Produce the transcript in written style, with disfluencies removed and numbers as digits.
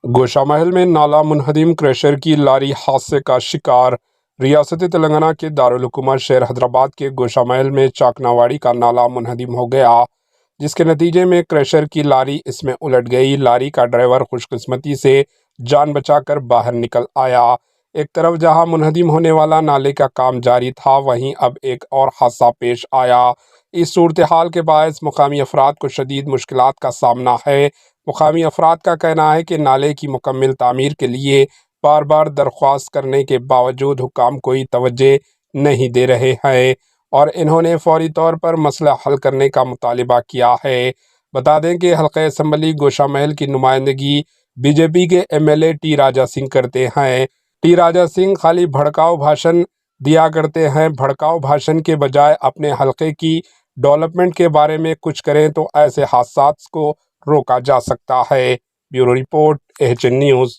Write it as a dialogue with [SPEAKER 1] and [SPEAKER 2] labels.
[SPEAKER 1] गोशामहल में नाला मुनहदिम क्रशर की लारी हादसे का शिकार। रियासत तेलंगाना के दारुल हुकूमत शहर हैदराबाद के गोशामहल में चाकनावाड़ी का नाला मुनहदिम हो गया, जिसके नतीजे में क्रशर की लारी इसमें उलट गई। लारी का ड्राइवर खुशकिस्मती से जान बचाकर बाहर निकल आया। एक तरफ जहां मुनहदिम होने वाला नाले का काम जारी था, वहीं अब एक और हादसा पेश आया। इस सूरत हाल के बायस मुकामी अफराद को शदीद मुश्किलात का सामना है। मुकामी अफराद का कहना है कि नाले की मुकम्मल तामीर के लिए बार बार दरख्वास्त करने के बावजूद हुकाम कोई तवज्जो नहीं दे रहे हैं और इन्होंने फौरी तौर पर मसला हल करने का मुतालिबा किया है। बता दें कि हल्का असम्बली गोशामहल की नुमाइंदगी बीजेपी के एमएलए टी राजा सिंह करते हैं। टी राजा सिंह खाली भड़काऊ भाषण दिया करते हैं। भड़काऊ भाषण के बजाय अपने हल्के की डेवलपमेंट के बारे में कुछ करें तो ऐसे हादसात को रोका जा सकता है। Bureau report AHN news.